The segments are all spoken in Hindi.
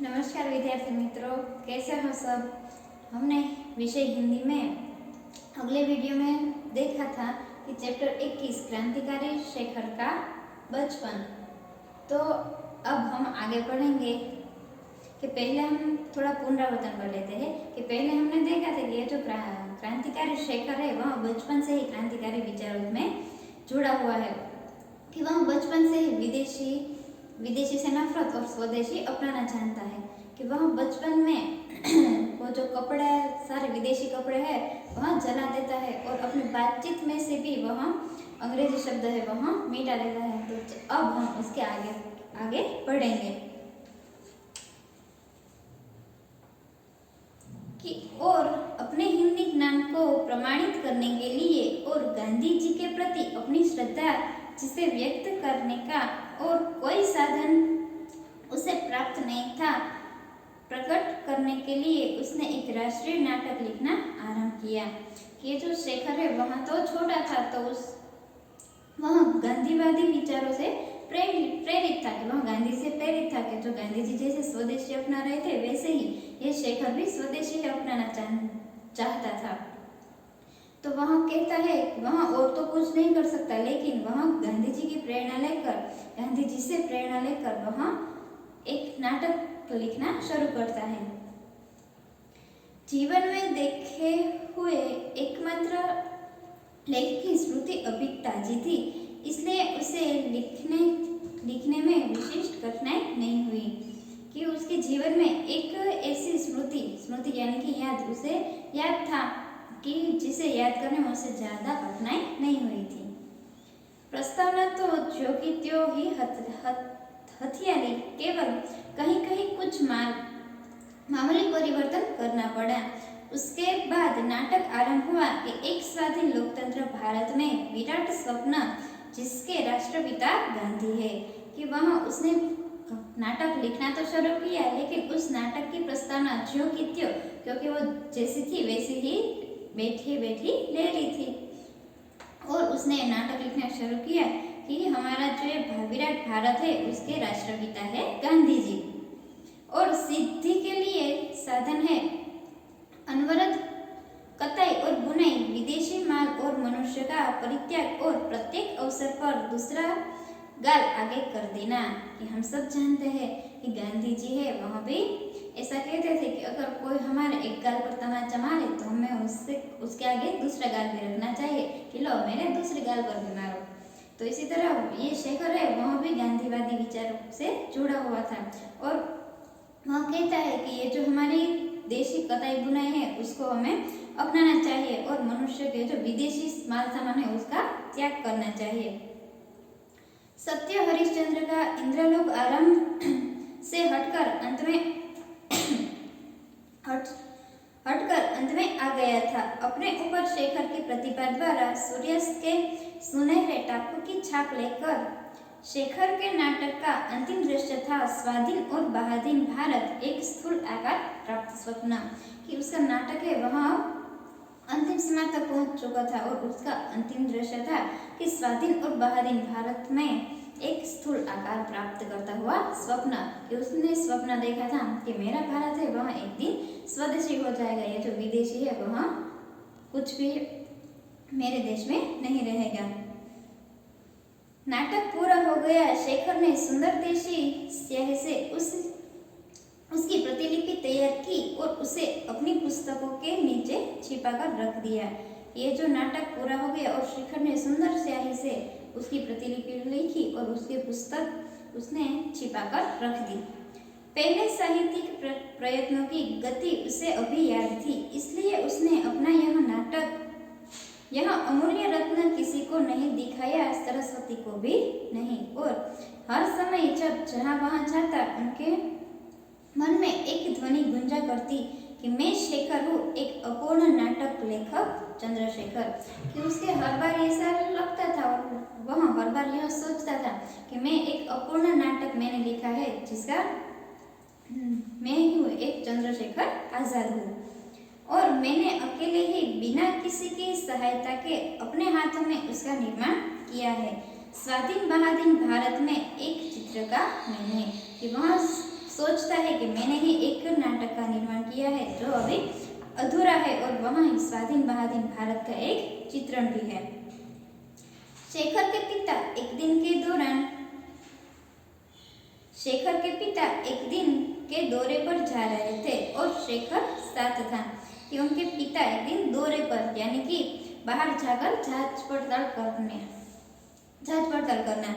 नमस्कार विद्यार्थी मित्रों, कैसे हो सब। हमने विषय हिंदी में अगले वीडियो में देखा था कि चैप्टर 21 क्रांतिकारी शेखर का बचपन। तो अब हम आगे पढ़ेंगे कि पहले हम थोड़ा पुनरावर्तन कर लेते हैं कि पहले हमने देखा था कि ये जो क्रांतिकारी शेखर है वह बचपन से ही क्रांतिकारी विचारों में जुड़ा हुआ है, कि वह बचपन से ही विदेशी से नफरत और स्वदेशी अपनाना चाहता है, कि वह बचपन में वो जो कपड़े सारे विदेशी कपड़े हैं वह जला देता है और अपनी बातचीत में से भी वह अंग्रेजी शब्द है वह मिटा देता है। तो अब हम उसके आगे पढ़ेंगे कि और अपने हिंदी ज्ञान को प्रमाणित करने के लिए और गांधी जी के प्रति अपनी श्रद्धा जिसे व्यक्त करने का और कोई साधन उसे प्राप्त नहीं था, प्रकट करने के लिए उसने एक राष्ट्रीय नाटक लिखना आरंभ किया। ये जो शेखर है वह तो छोटा था, तो वह गांधीवादी विचारों से प्रेरित था, कि वह गांधी से प्रेरित था, कि जो गांधी जी जैसे स्वदेशी अपना रहे थे वैसे ही ये शेखर भी स्वदेशी अपनाना चाहता था। तो वह कहता है वह और तो कुछ नहीं कर सकता, लेकिन वह गांधी जी की प्रेरणा लेकर, गांधी जी से प्रेरणा लेकर वह एक नाटक लिखना शुरू करता है। जीवन में देखे हुए एकमात्र लेखक की स्मृति अभिज्ञता जी थी, इसलिए उसे लिखने में विशिष्ट कठिनाई नहीं हुई, कि उसके जीवन में एक ऐसी स्मृति यानी कि याद उसे याद था कि जिसे याद करने में उसे ज्यादा कठिनाई नहीं हुई थी। प्रस्तावना तो जो कि त्यों ही हथियाली, केवल कहीं कुछ मामूली परिवर्तन करना पड़ा। उसके बाद नाटक आरंभ हुआ कि एक स्वाधीन लोकतंत्र भारत में विराट स्वप्न जिसके राष्ट्रपिता गांधी है, कि वह उसने नाटक लिखना तो शुरू किया, लेकिन उस नाटक की प्रस्तावना जो कि त्यों, क्योंकि वो जैसी थी वैसी ही बैठी ले रही थी, और उसने नाटक लिखना शुरू किया कि हमारा जो विराट भारत है उसके राष्ट्रपिता है गांधी जी, और सिद्धि के लिए साधन है अनवरत कताई और बुनाई, विदेशी माल और मनुष्य का परित्याग, और प्रत्येक अवसर पर दूसरा गाल आगे कर देना। कि हम सब जानते हैं कि गांधी जी है वह भी ऐसा कहते थे कि अगर कोई हमारे एक गाल पर तमाचा मारे तो हमें उसके आगे दूसरा गाल भी रखना चाहिए, कि लो मेरे दूसरे गाल पर भी मारो। तो इसी तरह ये शेखर है वह भी गांधीवादी विचारों से जुड़ा हुआ था, और वह कहता है कि ये जो हमारी देशी कताई बुनाई है उसको हमें अपनाना चाहिए, और मनुष्य के जो विदेशी माल सामान है उसका त्याग करना चाहिए। सत्य हरिश्चंद्र का इंद्रलोक आरंभ से हटकर अंत में आ गया था। अपने ऊपर शेखर की प्रतिभा द्वारा सूर्यास्त के सुनहरे टापू की छाप लेकर शेखर के नाटक का अंतिम दृश्य था स्वाधीन और बहादीन भारत, एक स्थूल आकार प्राप्त स्वप्न। कि उसका नाटक है वह अंतिम सीमा तक पहुंच चुका था, और उसका अंतिम दृश्य था कि स्वाधीन और बहादीन भारत में एक स्थूल आकार प्राप्त करता हुआ स्वप्न, कि उसने स्वप्न देखा था कि मेरा भारत है वह एक दिन स्वदेशी हो जाएगा, ये जो विदेशी है वह कुछ भी मेरे देश में नहीं रहेगा। नाटक पूरा हो गया। शेखर ने सुंदर देशी स्याही से उसकी प्रतिलिपि तैयार की और उसे अपनी पुस्तकों के नीचे छिपाकर रख दिया। ये जो नाटक पूरा हो गया और शेखर ने सुंदर स्याही से उसकी प्रतिलिपि लिखी और उसकी पुस्तक उसने छिपाकर रख दी। पहले साहित्यिक प्रयत्नों की गति उसे अभी याद थी, इसलिए उसने अपना यह अमूल्य रत्न किसी को नहीं दिखाया, सरस्वती को भी नहीं, और हर समय जब जहां वहां जाता उनके मन में एक ध्वनि गुंजा करती कि मैं शेखर हूँ, एक अपूर्ण नाटक लेखक चंद्रशेखर। कि उसके हर बार ऐसा लगता था और वह हर बार यह सोचता था कि मैं एक अपूर्ण नाटक मैंने लिखा है, जिसका मैं हूँ एक चंद्रशेखर आजाद हूँ, और मैंने अकेले ही बिना किसी की सहायता के अपने हाथों में उसका निर्माण किया है। स्वाधीन बहादीन भारत में एक चित्र का मैंने, कि वह सोचता है कि मैंने ही एक नाटक का निर्माण किया है जो अभी अधूरा है और वहाँ ही स्वाधीन बहाधीन भारत का एक चित्रण भी है। शेखर के पिता एक दिन के दौरे पर जा रहे थे और शेखर साथ था कि उनके पिता एक दिन दौरे पर यानी कि बाहर जाकर जांच पड़ताल करना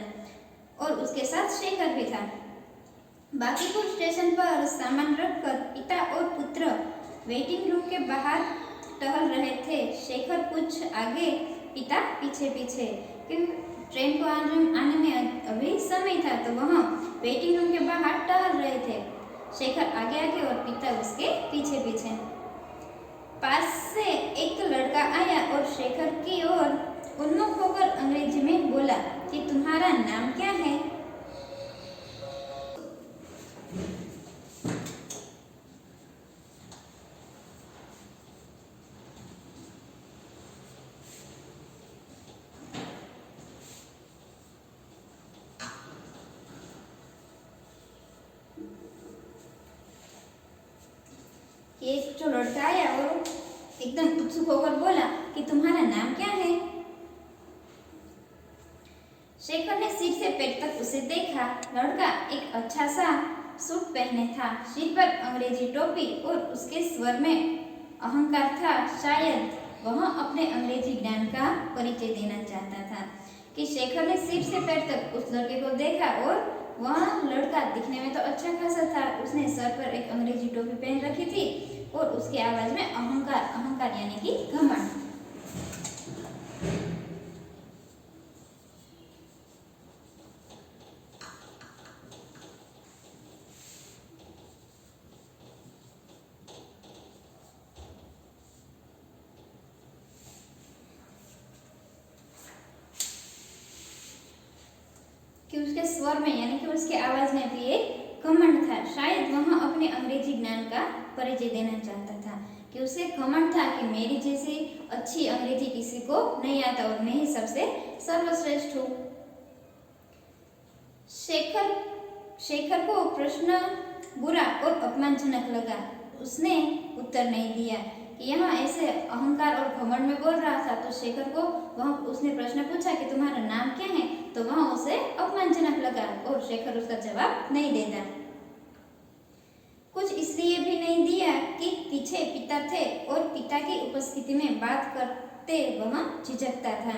और उसके साथ शेखर भी था। बाकीपुर स्टेशन पर सामान रखकर पिता और पुत्र वेटिंग रूम के बाहर टहल रहे थे। शेखर कुछ आगे, पिता पीछे पीछे, क्योंकि ट्रेन को आने में अभी समय था तो वह वेटिंग रूम के बाहर टहल रहे थे। शेखर आगे आगे और पिता उसके पीछे पीछे। पास से एक लड़का आया और शेखर की ओर उन्मुख होकर अंग्रेजी में बोला कि तुम्हारा नाम क्या है? एक जो लड़का आया और एकदम उत्सुक होकर बोला कि तुम्हारा नाम क्या है? शेखर ने सिर से पैर तक उसे देखा। लड़का एक अच्छा सा सूट पहने था, सिर पर अंग्रेजी टोपी और उसके स्वर में अहंकार था। शायद वह अपने अंग्रेजी ज्ञान का परिचय देना चाहता था कि शेखर ने सिर से पैर तक उस लड़के को देखा और वह लड़का दिखने में तो अच्छा खासा था। उसने सर पर एक अंग्रेजी टोपी पहन रखी थी और उसकी आवाज में अहंकार यानी कि घमंड। कि उसके स्वर में यानी कि उसके आवाज में भी एक घमंड था। शायद वह अपने अंग्रेजी ज्ञान का परिचय देना चाहता था कि उसे घमंड था कि मेरी जैसी अच्छी अंग्रेजी किसी को नहीं आता और मैं ही सबसे सर्वश्रेष्ठ हूँ। शेखर को प्रश्न बुरा और अपमानजनक लगा। उसने उत्तर नहीं दिया कि यहाँ ऐसे अहंकार और घमंड में बोल रहा था तो शेखर को उसने प्रश्न पूछा कि तुम्हारा नाम क्या है, तो वहाँ उसे अपमानजनक लगा और शेखर उसका जवाब नहीं देता। कुछ इसलिए भी नहीं दिया कि पीछे पिता थे और पिता की उपस्थिति में बात करते वह झिझकता था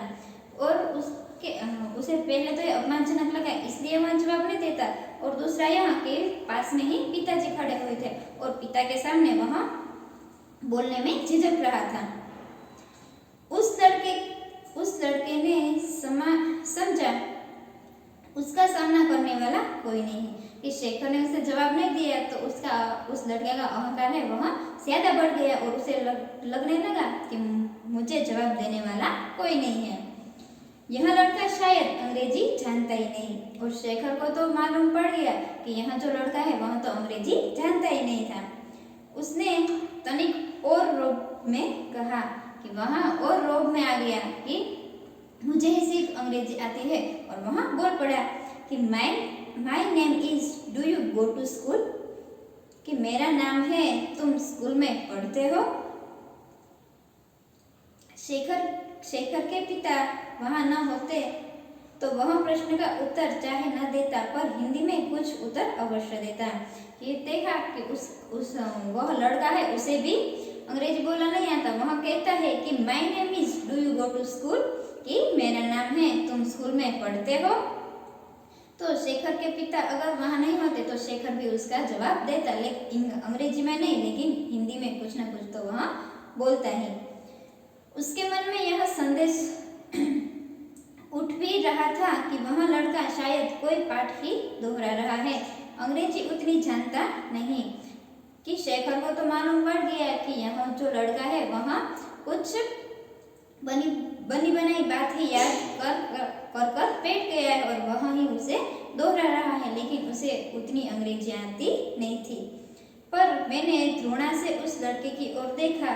और उसे पहले तो ये अपमानजनक लगा इसलिए वह जवाब नहीं देता और दूसरा यहाँ के पास में ही पिताजी खड़े हुए थे और पिता के सामने वह बोलने में झिझक रहा था। उस लड़के ने समझा उसका सामना करने वाला कोई नहीं है कि शेखर ने उसे जवाब नहीं दिया तो उस लड़के का अहंकार है वह ज्यादा बढ़ गया और उसे लगने लगा कि मुझे जवाब देने वाला कोई नहीं है। यह लड़का शायद अंग्रेजी जानता ही नहीं और शेखर को तो मालूम पड़ गया कि यहाँ जो लड़का है वह तो अंग्रेजी जानता ही नहीं था। उसने तनिक और रोब में कहा कि वहाँ और रोब में आ गया कि मुझे ही सिर्फ अंग्रेजी आती है और वहाँ बोल पड़ा कि my name is do you go to school, कि मेरा नाम है तुम स्कूल में पढ़ते हो। शेखर के पिता वहाँ न होते तो वह प्रश्न का उत्तर चाहे न देता पर हिंदी में कुछ उत्तर अवश्य देता। ये देखा कि वह लड़का है उसे भी अंग्रेजी बोलना नहीं आता। वह कहता है कि my name is do you go to school, कि मेरा नाम है तुम स्कूल में पढ़ते हो। तो शेखर के पिता अगर वहाँ नहीं होते तो शेखर भी उसका जवाब देता, लेकिन अंग्रेजी में नहीं लेकिन हिंदी में कुछ ना कुछ तो वहाँ बोलता ही। उसके मन में यह संदेश उठ भी रहा था कि वह लड़का शायद कोई पाठ ही दोहरा रहा है, अंग्रेजी उतनी जानता नहीं। कि शेखर को तो मालूम पड़ गया कि यह जो लड़का है वह कुछ बनी बनाई बात ही याद कर बैठ गया है और वह ही उसे दोहरा रहा है, लेकिन उसे उतनी अंग्रेजी आती नहीं थी। पर मैंने घृणा से उस लड़के की ओर देखा,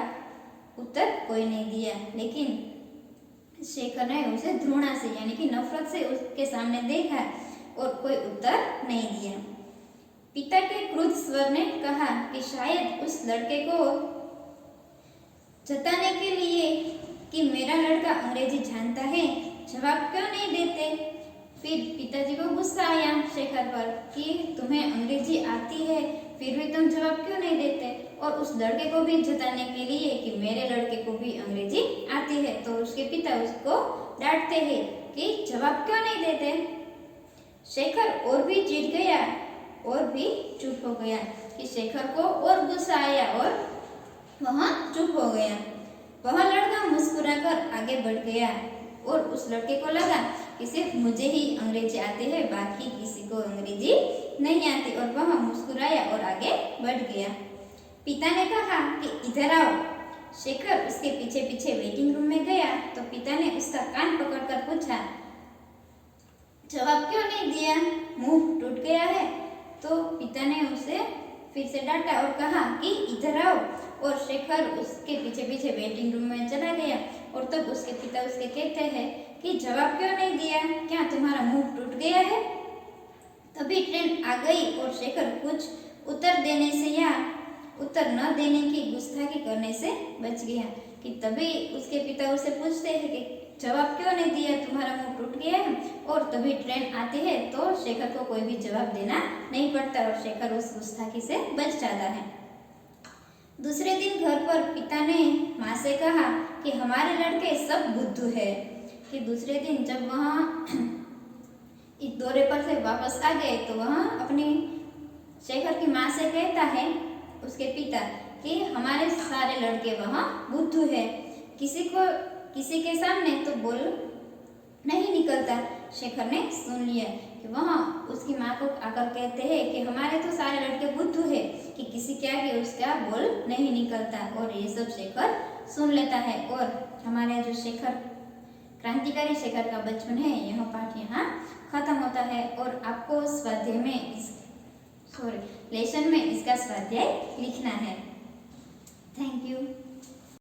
उत्तर कोई नहीं दिया, लेकिन शेखर ने उसे घृणा से यानी कि नफरत से उसके सामने देखा और कोई उत्तर नहीं दिया। पिता के क्रुद्ध स्वर ने कहा कि शायद उस लड़के को जताने के लिए कि मेरा लड़का अंग्रेजी जानता है जवाब क्यों नहीं देते। फिर पिताजी को गुस्सा आया शेखर पर कि तुम्हें अंग्रेजी आती है फिर भी तुम जवाब क्यों नहीं देते, और उस लड़के को भी जताने के लिए कि मेरे लड़के को भी अंग्रेजी आती है तो उसके पिता उसको डांटते हैं कि जवाब क्यों नहीं देते। शेखर और भी चिढ़ गया और भी चुप हो गया कि शेखर को और गुस्सा आया और वह चुप हो गया। वह लड़का मुस्कुराकर आगे बढ़ गया और उस लड़के को लगा कि सिर्फ मुझे ही अंग्रेजी आती है बाकी किसी को अंग्रेजी नहीं आती, और वह मुस्कुराया और आगे बढ़ गया। पिता ने कहा कि इधर आओ। शेखर उसके पीछे पीछे वेटिंग रूम में गया तो पिता ने उसका कान पकड़कर पूछा जवाब क्यों नहीं दिया, मुंह टूट गया है। तो पिता ने उसे फिर से डांटा और कहा कि इधर आओ, और शेखर उसके पीछे पीछे वेटिंग रूम में चला गया। और तब उसके पिता उसके कहते हैं कि जवाब क्यों नहीं दिया, क्या तुम्हारा मुंह टूट गया है। तभी ट्रेन आ गई और शेखर कुछ उत्तर देने से या उत्तर न देने की गुस्ताखी करने से बच गया कि तभी उसके पिता उसे पूछते हैं कि जवाब क्यों नहीं दिया, तुम्हारा मुंह टूट गया है। और तभी ट्रेन आती है तो शेखर को कोई भी जवाब देना नहीं पड़ता और शेखर उस गुस्ताखी से बच जाता है। दूसरे दिन घर पर पिता ने माँ से कहा कि हमारे लड़के सब बुद्धू है। कि दूसरे दिन जब वह इस दौरे पर से वापस आ गए तो वह अपनी शेखर की माँ से कहता है उसके पिता कि हमारे सारे लड़के वहाँ बुद्धू है, किसी के सामने तो बोल नहीं निकलता। शेखर ने सुन लिया कि वहाँ उसकी माँ को आकर कहते हैं कि हमारे तो सारे लड़के बुद्धू है कि किसी के आगे उसका बोल नहीं निकलता, और ये सब शेखर सुन लेता है। और हमारे जो शेखर क्रांतिकारी शेखर का बचपन है यह पाठ यहाँ खत्म होता है। और आपको स्वाध्याय में लेसन में इसका स्वाध्याय लिखना है। Thank you.